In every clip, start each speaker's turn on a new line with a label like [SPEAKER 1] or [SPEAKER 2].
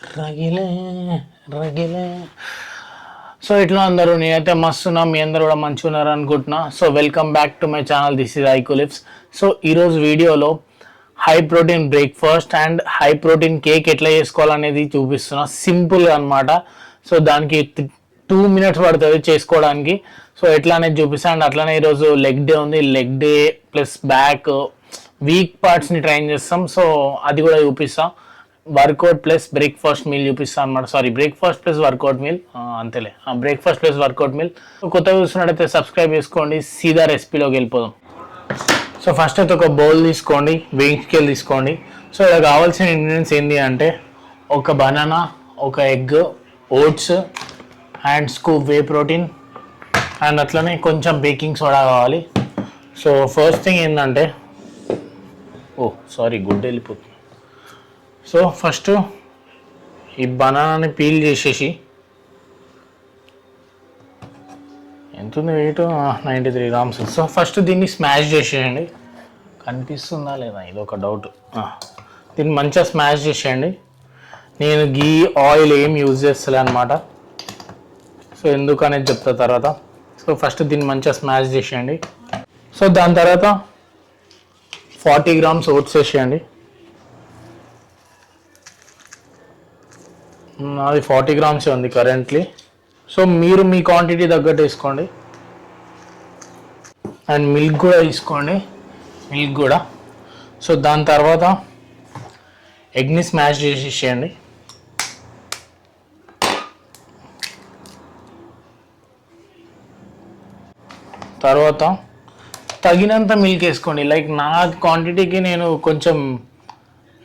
[SPEAKER 1] రగిలే రగిలే. సో ఇట్లా అందరూ, నేనైతే మస్తున్నా, మీ అందరూ కూడా మంచిగా ఉన్నారు అనుకుంటున్నా. So welcome back to my channel, this is Ikolips. So ఈరోజు వీడియోలో high protein breakfast and high protein cake ఎట్లా చేసుకోవాలనేది చూపిస్తున్నా, సింపుల్గా అనమాట. సో దానికి 2 minutes పడుతుంది చేసుకోవడానికి. సో ఎట్లా అనేది చూపిస్తాను. అండ్ అట్లానే ఈరోజు లెగ్ డే ఉంది, leg day plus back weak పార్ట్స్ని ట్రైన్ చేస్తాం. సో అది కూడా చూపిస్తాం. వర్కౌట్ ప్లస్ బ్రేక్ఫాస్ట్ మీల్ చూపిస్తాను అనమాట. Sorry, breakfast plus workout meal, అంతేలే, బ్రేక్ఫాస్ట్ ప్లస్ వర్కౌట్ మీల్. కొత్తగా చూస్తున్నట్టయితే సబ్స్క్రైబ్ చేసుకోండి. సీదా రెసిపీలోకి వెళ్ళిపోదాం. సో ఫస్ట్ అయితే ఒక బౌల్ తీసుకోండి, వెయింగ్ స్కేల్ తీసుకోండి. సో ఇలా కావాల్సిన ఇంగ్రీడియంట్స్ ఏంటి అంటే ఒక బనానా, ఒక egg, oats and scoop whey protein and అట్లనే కొంచెం బేకింగ్ సోడా కావాలి. సో ఫస్ట్ థింగ్ ఏంటంటే, గుడ్ వెళ్ళిపోతుంది. సో ఫస్ట్ ఈ బనానాని పీల్ చేసేసి, ఎంత ఉంది వెయిట్, 93 grams. సో ఫస్ట్ దీన్ని స్మాష్ చేసేయండి. కనిపిస్తుందా లేదా, ఇది ఒక డౌట్. దీన్ని మంచిగా స్మాష్ చేసేయండి. నేను గీ ఆయిల్ ఏం యూజ్ చేస్తలే అనమాట. సో ఎందుకు అనేది చెప్తా తర్వాత. సో ఫస్ట్ దీన్ని మంచిగా స్మాష్ చేసేయండి. సో దాని తర్వాత 40 grams ఓట్స్ వేసేయండి. అది 40 grams ఉంది కరెంట్లీ. సో మీరు మీ క్వాంటిటీ తగ్గట్టు వేసుకోండి. అండ్ మిల్క్ కూడా తీసుకోండి, మిల్క్ కూడా. సో దాని తర్వాత ఎగ్ని స్మాష్ చేసేసేయండి. తర్వాత తగినంత మిల్క్ వేసుకోండి. లైక్ నా క్వాంటిటీకి నేను కొంచెం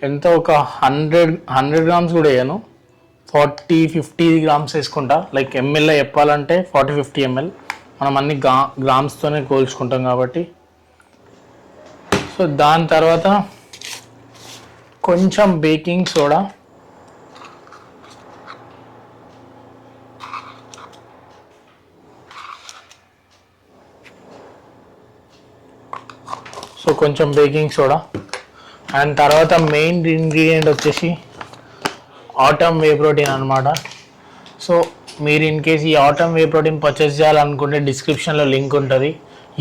[SPEAKER 1] ఎంత, ఒక 100 grams కూడా వేయను, 40-50 grams వేసుకుంటా. లైక్ ఎంఎల్లో చెప్పాలంటే 40-50 ml. మనం అన్ని గ్రామ్స్తోనే కోల్చుకుంటాం కాబట్టి. సో దాని తర్వాత కొంచెం బేకింగ్ సోడా, సో కొంచెం బేకింగ్ సోడా. అండ్ తర్వాత మెయిన్ ఇంగ్రీడియంట్ వచ్చేసి ఆటమ్ వే ప్రోటీన్ అనమాట. సో మీరు ఇన్ కేస్ ఈ ఆటమ్ వే ప్రోటీన్ పర్చేస్ చేయాలనుకుంటే డిస్క్రిప్షన్లో లింక్ ఉంటుంది.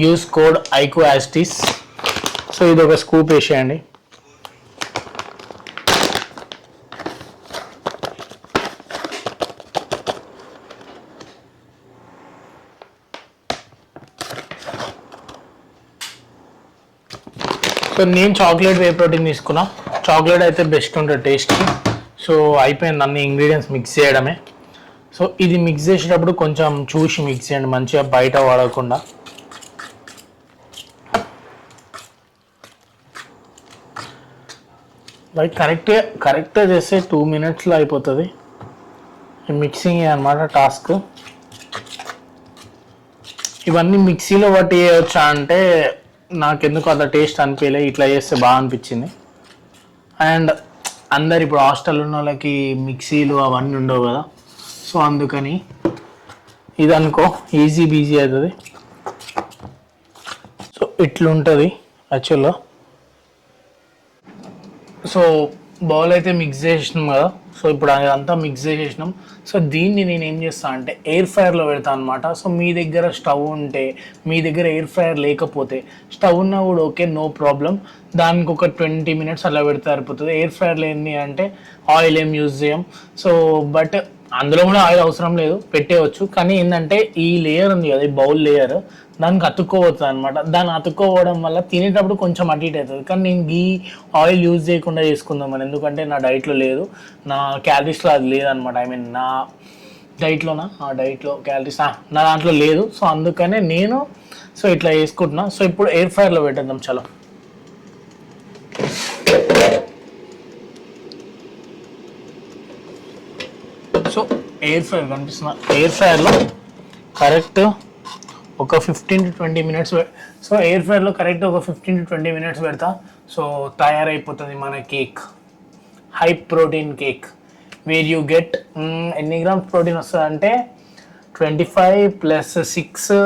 [SPEAKER 1] Use code ఐకోయాస్టిస్. సో ఇది ఒక స్కూప్ వేసేయండి. సో నేను చాక్లెట్ వే ప్రోటీన్ తీసుకున్నా. చాక్లెట్ అయితే బెస్ట్ ఉంటుంది టేస్ట్కి. సో అయిపోయింది, అన్ని ఇంగ్రీడియంట్స్ మిక్స్ చేయడమే. సో ఇది మిక్స్ చేసేటప్పుడు కొంచెం చూసి మిక్స్ చేయండి, మంచిగా బయట వాడకుండా. లైక్ కరెక్ట్గా చేస్తే 2 minutesలో అయిపోతుంది. మిక్సింగ్ అనమాట టాస్క్. ఇవన్నీ మిక్సీలో బట్టి చేయవచ్చా అంటే నాకెందుకు అంత టేస్ట్ అనిపించలే, ఇట్లా చేస్తే బాగా అనిపించింది. అండ్ అందరు ఇప్పుడు హాస్టల్ ఉన్న వాళ్ళకి మిక్సీలు అవన్నీ ఉండవు కదా. సో అందుకని ఇది అనుకో, ఈజీ బీజీ అవుతుంది. సో ఇట్లుంటుంది యాక్చువల్గా. సో బౌల్ అయితే మిక్స్ చేసినాం కదా. సో ఇప్పుడు అదంతా మిక్స్ చేసేసినాం. సో దీన్ని నేను ఏం చేస్తాను అంటే ఎయిర్ ఫ్రైయర్లో పెడతాను అనమాట. సో మీ దగ్గర స్టవ్ ఉంటే, మీ దగ్గర ఎయిర్ ఫ్రైయర్ లేకపోతే, స్టవ్ ఉన్నా కూడా ఓకే, నో ప్రాబ్లం. దానికి ఒక 20 minutes అలా పెడితే సరిపోతుంది. ఎయిర్ ఫ్రైయర్లో ఏంటి అంటే ఆయిల్ ఏం యూజ్ చేయం. సో బట్ అందులో కూడా ఆయిల్ అవసరం లేదు, పెట్టేయచ్చు. కానీ ఏంటంటే ఈ లేయర్ ఉంది కదా, ఈ బౌల్ లేయర్, దానికి అతుక్కోవచ్చు అనమాట. దాన్ని అతుక్కోవడం వల్ల తినేటప్పుడు కొంచెం అటు ఇటు అవుతుంది. కానీ నేను గీ ఆయిల్ యూజ్ చేయకుండా చేసుకుందామని, ఎందుకంటే నా డైట్లో లేదు, నా క్యాలరీస్లో అది లేదనమాట. ఐ మీన్ నా డైట్లోనా, ఆ డైట్లో క్యాలరీస్ నా దాంట్లో లేదు. సో అందుకనే నేను ఇట్లా వేసుకుంటున్నా. సో ఇప్పుడు ఎయిర్ ఫ్రైయర్లో పెట్టేద్దాం. చలో. సో ఎయిర్ ఫ్రైయర్ కనిపిస్తున్నా, ఎయిర్ ఫ్రైయర్లో కరెక్ట్ ఒక 15-20 minutes. సో ఎయిర్ ఫ్రైయర్లో కరెక్ట్ ఒక 15-20 minutes పెడతా. సో తయారైపోతుంది మన cake, high protein cake. Where you get ఎన్ని గ్రామ్స్ ప్రోటీన్ వస్తుంది అంటే 25 + 6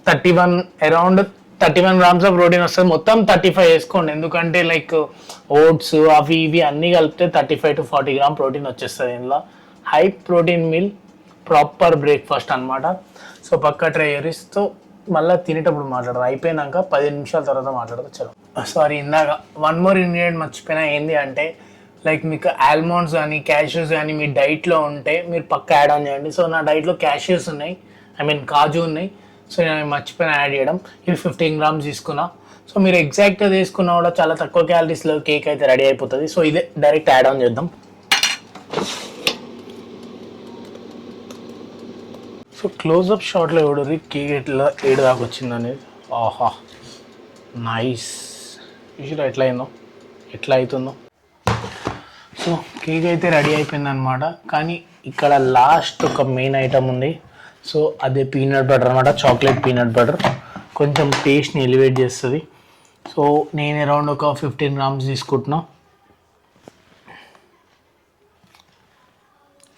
[SPEAKER 1] 31, అరౌండ్ 31 grams ఆఫ్ ప్రోటీన్ వస్తుంది. మొత్తం 35 వేసుకోండి, ఎందుకంటే లైక్ ఓట్స్ అవి ఇవి అన్నీ కలిపితే 35 to 40 గ్రామ్ ప్రోటీన్ వచ్చేస్తుంది ఇందులో. High protein meal, proper breakfast అనమాట. సో పక్కా ట్రై చేస్తూ మళ్ళీ తినేటప్పుడు మాట్లాడదు, అయిపోయినాక 10 నిమిషాల తర్వాత మాట్లాడదు. చలో సారీ, ఇందాక వన్ మోర్ ఇంగ్రీడియంట్ మర్చిపోయినా. ఏంటి అంటే లైక్ మీకు ఆల్మండ్స్ కానీ క్యాష్యూస్ కానీ మీ డైట్లో ఉంటే మీరు పక్క యాడ్ ఆన్ చేయండి. సో నా డైట్లో క్యాష్యూస్ ఉన్నాయి, కాజు ఉన్నాయి. సో నేను మర్చిపోయిన యాడ్ చేయడం. ఇవి 15 grams తీసుకున్నా. సో మీరు ఎగ్జాక్ట్గా తీసుకున్నా కూడా చాలా తక్కువ క్యాలరీస్లో కేక్ అయితే రెడీ అయిపోతుంది. సో ఇదే డైరెక్ట్ యాడ్ ఆన్ చేద్దాం. సో క్లోజ్అప్ షాట్లో చూడరు కేక్ ఎట్లా ఏడు దాకా వచ్చింది అనేది. ఆహా నైస్. చూసిరా ఎట్లా అయిందో, ఎట్లా అవుతుందో. సో కేక్ అయితే రెడీ అయిపోయింది అనమాట. కానీ ఇక్కడ లాస్ట్ ఒక మెయిన్ ఐటమ్ ఉంది. సో అదే పీనట్ బటర్ అనమాట, చాక్లెట్ పీనట్ బటర్. కొంచెం టేస్ట్ని ఎలివేట్ చేస్తుంది. సో నేను అరౌండ్ ఒక 15 grams తీసుకుంటున్నా.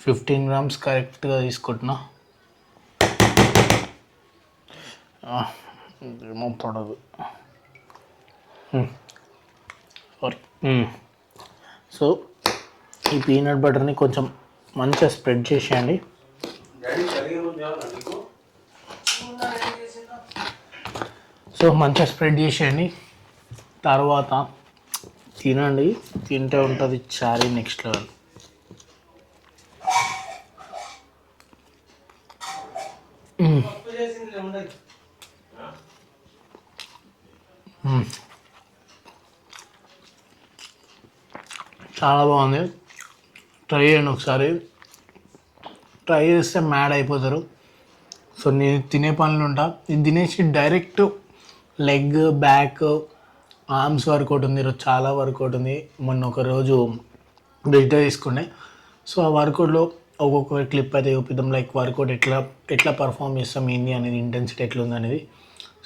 [SPEAKER 1] 15 grams కరెక్ట్గా తీసుకుంటున్నా. ఏమో పడదు, సారీ. సో ఈ పీనట్ బటర్ని కొంచెం మంచిగా స్ప్రెడ్ చేసేయండి. సో మంచిగా స్ప్రెడ్ చేసేయండి, తర్వాత తినండి. తింటే ఉంటుంది చారీ నెక్స్ట్ లెవెల్. చాలా బాగుంది. ట్రై చేయండి ఒకసారి. ట్రై చేస్తే మ్యాడ్ అయిపోతారు. సో నేను తినే పనులు ఉంటా. ఇది తినేసి direct leg, back, arms workout ఉంది. ఈరోజు చాలా వర్కౌట్ ఉంది. మొన్న ఒక రోజు బ్రెడ్ తీసుకునే. సో ఆ వర్కౌట్లో ఒక్కొక్క క్లిప్ అయితే చూపిద్దాం. లైక్ వర్కౌట్ ఎట్లా పర్ఫామ్ చేస్తాం, ఏంది అనేది, ఇంటెన్సిటీ ఎట్లుంది అనేది.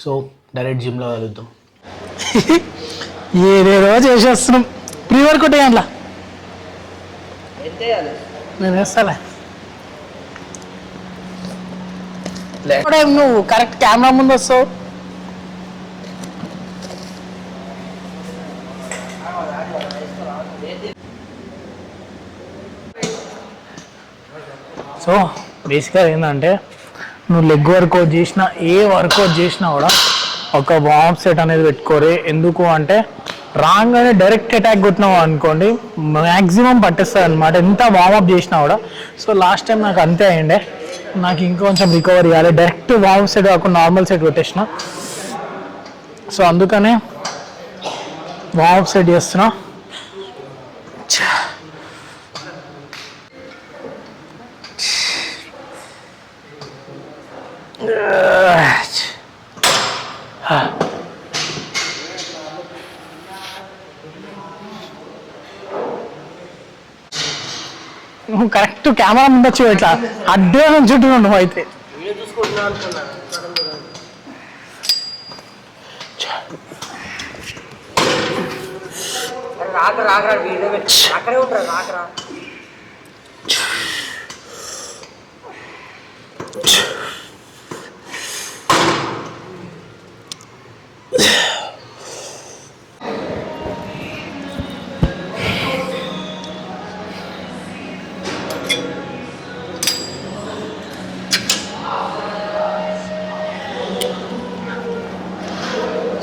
[SPEAKER 1] సో డైరెక్ట్ జిమ్లో కలుద్దాం. ఏదేదో చేసేస్తున్నాం. ప్రీ వర్కౌట్ వేయాలా, నేను వేస్తాలే. నువ్వు కరెక్ట్ కెమెరా ముందు వస్తావు. సో బేసిక్గా ఏంటంటే నువ్వు లెగ్ వర్కౌట్ చేసినా, ఏ వర్కౌట్ చేసినా కూడా ఒక వార్మ్ సెట్ అనేది పెట్టుకోరు. ఎందుకు అంటే రాగానే డైరెక్ట్ అటాక్ కొట్టినావు అనుకోండి, మ్యాక్సిమం పట్టేస్తుంది అనమాట, ఎంత వార్మప్ చేసినా కూడా. సో లాస్ట్ టైం నాకు అంతే అయ్యిండే. నాకు ఇంకొంచెం రికవర్ చేయాలి. డైరెక్ట్ వార్మ్ సెట్ కాకుండా నార్మల్ సెట్ కొట్టేసిన. సో అందుకనే వార్మప్ సెట్ చేస్తున్నా. నువ్వు కరెక్ట్ కెమెరా ముందు వచ్చి ఇట్లా అడ్డే చుట్టూ నువ్వు అయితే.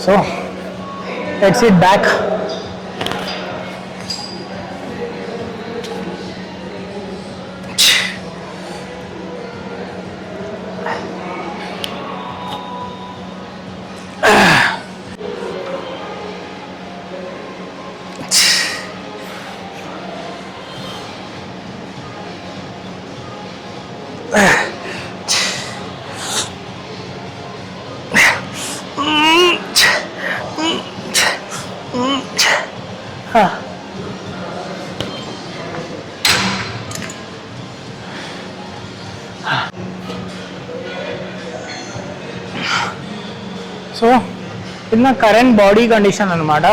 [SPEAKER 1] So let's sit back. So ఇది నా కరెంట్ బాడీ కండిషన్ అనమాట.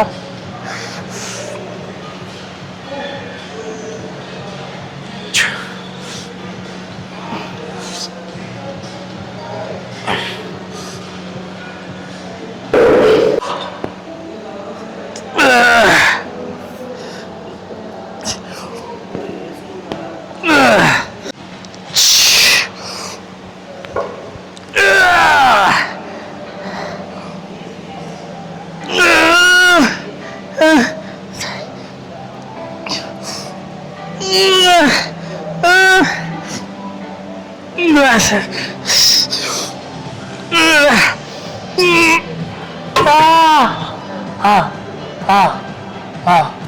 [SPEAKER 1] Ah!